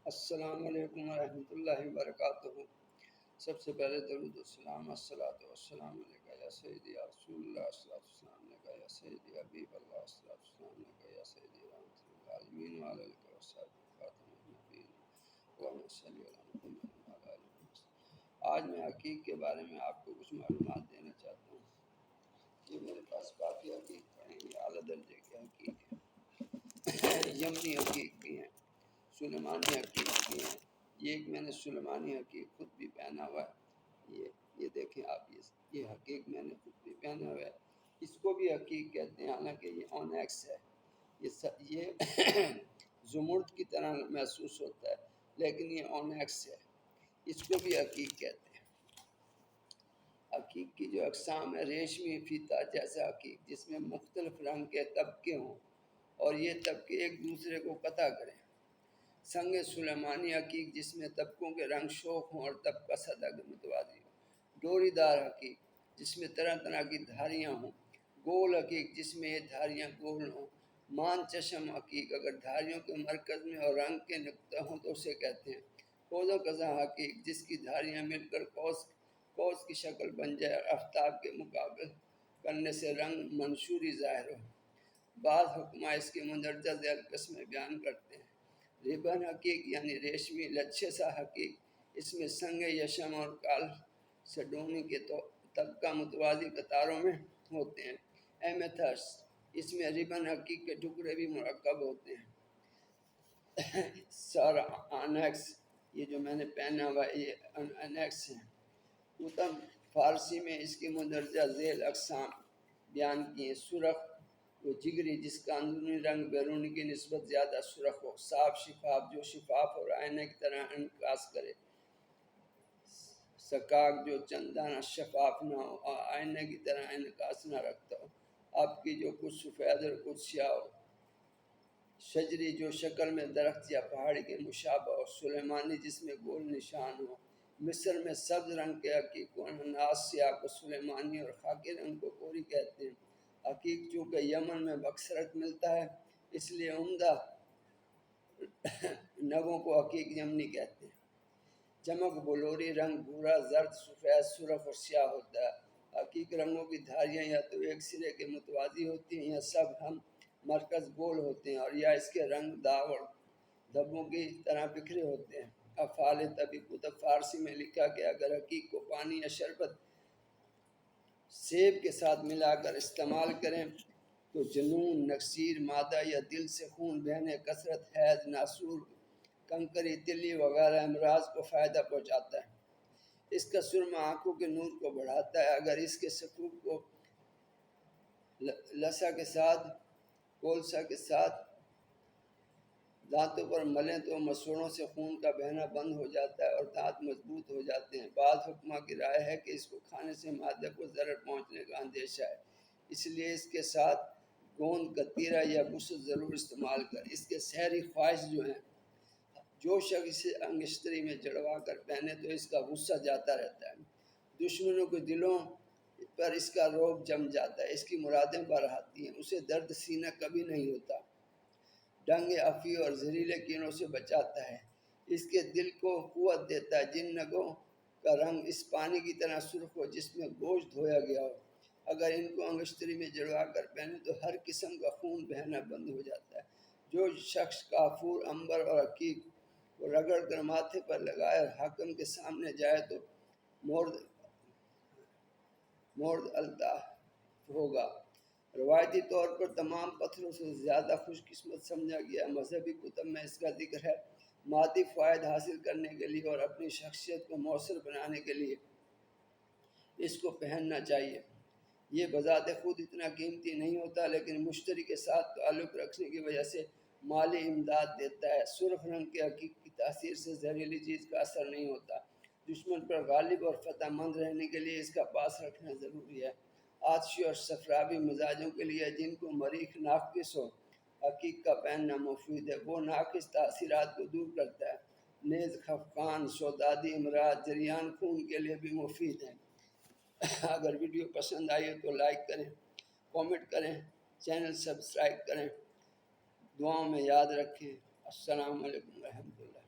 السلام علیکم ورحمۃ اللہ وبرکاتہ۔ سب سے پہلے درود و سلام، الصلاۃ والسلام علیکہ یا سیدی یا رسول اللہ، الصلاۃ والسلام علیکہ یا سیدی حبیب اللہ، الصلاۃ والسلام علیکہ یا سیدی رحمۃ للعالمین وعلی آلہ وصحبہ خاتم النبیین، اللہم صلی علی محمد وعلی آل محمد۔ آج میں حقیق کے بارے میں آپ کو کچھ معلومات دینا چاہتا ہوں۔ یہ میرے پاس کافی حقیق پڑھیں گے، اعلیٰ درجے کے حقیق ہیں، یمنی حقیق بھی ہیں، سلیمانی حقیق بھی ہیں۔ یہ ایک میں نے سلیمانی حقیق خود بھی پہنا ہوا ہے، یہ دیکھیں آپ، یہ حقیق میں نے خود بھی پہنا ہوا ہے۔ اس کو بھی حقیق کہتے ہیں، حالانکہ یہ اونیکس ہے۔ یہ زمرد کی طرح محسوس ہوتا ہے، لیکن یہ اونیکس ہے، اس کو بھی حقیق کہتے ہیں۔ حقیق کی جو اقسام ہے، ریشمی فیتا جیسا حقیق جس میں مختلف رنگ کے طبقے ہوں اور یہ طبقے ایک دوسرے کو قطع کریں۔ سنگ سلیمانی حقیق جس میں طبقوں کے رنگ شوخ ہوں اور طبقہ سطح کے متوازی ہوں۔ ڈوری دار حقیق جس میں طرح طرح کی دھاریاں ہوں۔ گول حقیق جس میں یہ دھاریاں گول ہوں۔ مان چشم حقیق اگر دھاریوں کے مرکز میں اور رنگ کے نقطہ ہوں تو اسے کہتے ہیں۔ قوس و قزح حقیق جس کی دھاریاں مل کر قوس کی شکل بن جائے اور آفتاب کے مقابل کرنے سے رنگ منشوری ظاہر ہو۔ بعض حکماء اس کے مندرجہ ذیل قسمیں بیان کرتے ہیں۔ ریبن حقیق یعنی ریشمی لچھے سا حقیق، اس میں سنگ یشم اور کال سڈونی کے طبقہ متوازی قطاروں میں ہوتے ہیں۔ ایمیتھس اس میں ریبن حقیق کے ٹکڑے بھی مرکب ہوتے ہیں۔ سارا انیکس یہ جو میں نے پہنا ہوا یہ انیکس ہے۔ اتم فارسی میں اس کی مندرجہ ذیل اقسام بیان کی ہیں۔ سرخ وہ جگری جس کا اندرونی رنگ بیرونی کی نسبت زیادہ سرخ ہو۔ صاف شفاف جو شفاف اور آئینے کی طرح انعکاس کرے۔ سکاک جو چندانہ شفاف نہ ہو اور آئینے کی طرح انعکاس نہ رکھتا ہو، اب کی جو کچھ سفید اور کچھ سیاہ ہو۔ شجری جو شکل میں درخت یا پہاڑی کے مشابہ ہو۔ سلیمانی جس میں گول نشان ہو۔ مصر میں سبز رنگ کے حقیق کو انناس، سیاہ کو سلیمانی اور خاکی رنگ کو کوری کہتے ہیں۔ حقیق چونکہ یمن میں بکثرت ملتا ہے اس لیے عمدہ نگوں کو حقیق یمنی کہتے ہیں۔ چمک بلوری رنگ بھورا، زرد، سفید، سرخ اور سیاہ ہوتا ہے۔ حقیق رنگوں کی دھاریاں یا تو ایک سرے کے متوازی ہوتی ہیں یا سب ہم مرکز گول ہوتے ہیں، اور یا اس کے رنگ داغ اور دھبوں کی طرح بکھرے ہوتے ہیں۔ افعال طبی کتب فارسی میں لکھا کہ اگر حقیق کو پانی یا شربت سیب کے ساتھ ملا کر استعمال کریں تو جنون، نکسیر، مادہ یا دل سے خون بہنے، کثرت حیض، ناسور، کنکری، تلی وغیرہ امراض کو فائدہ پہنچاتا ہے۔ اس کا سرما آنکھوں کے نور کو بڑھاتا ہے۔ اگر اس کے سکوب کو لسا کے ساتھ کولسا کے ساتھ دانتوں پر ملیں تو مسوڑوں سے خون کا بہنا بند ہو جاتا ہے اور دانت مضبوط ہو جاتے ہیں۔ بعض حکماء کی رائے ہے کہ اس کو کھانے سے معدے کو ضرر پہنچنے کا اندیشہ ہے، اس لیے اس کے ساتھ گوند کتیرا یا بسل ضرور استعمال کر۔ اس کے سحری خواہش جو شخص اسے انگشتری میں جڑوا کر پہنے تو اس کا غصہ جاتا رہتا ہے۔ دشمنوں کے دلوں پر اس کا رعب جم جاتا ہے، اس کی مرادیں برآتی ہیں، اسے درد سینہ کبھی نہیں ہوتا، ڈنگ افی اور زہریلے کینوں سے بچاتا ہے، اس کے دل کو قوت دیتا ہے۔ جن نگوں کا رنگ اس پانی کی طرح سرخ ہو جس میں گوشت دھویا گیا ہو، اگر ان کو انگشتری میں جڑوا کر پہنے تو ہر قسم کا خون بہنا بند ہو جاتا ہے۔ جو شخص کافور، عنبر اور حقیق کو رگڑ کر ماتھے پر لگائے اور حاکم کے سامنے جائے تو مورد الطاف ہوگا۔ روایتی طور پر تمام پتھروں سے زیادہ خوش قسمت سمجھا گیا۔ مذہبی کتب میں اس کا ذکر ہے۔ مادی فوائد حاصل کرنے کے لیے اور اپنی شخصیت کو مؤثر بنانے کے لیے اس کو پہننا چاہیے۔ یہ بذات خود اتنا قیمتی نہیں ہوتا، لیکن مشتری کے ساتھ تعلق رکھنے کی وجہ سے مالی امداد دیتا ہے۔ سرخ رنگ کے حقیق کی تاثیر سے زہریلی چیز کا اثر نہیں ہوتا۔ دشمن پر غالب اور فتح مند رہنے کے لیے اس کا پاس رکھنا ضروری ہے۔ آتشی اور صفراوی مزاجوں کے لیے جن کو مریخ ناقص ہو، حقیق کا پہننا مفید ہے۔ وہ ناقص تاثیرات کو دور کرتا ہے۔ نیز خفقان، شودادی امراض، جریان خون کے لیے بھی مفید ہے۔ اگر ویڈیو پسند آئی تو لائک کریں، کامنٹ کریں، چینل سبسکرائب کریں، دعاؤں میں یاد رکھیں۔ السلام علیکم ورحمۃ اللہ۔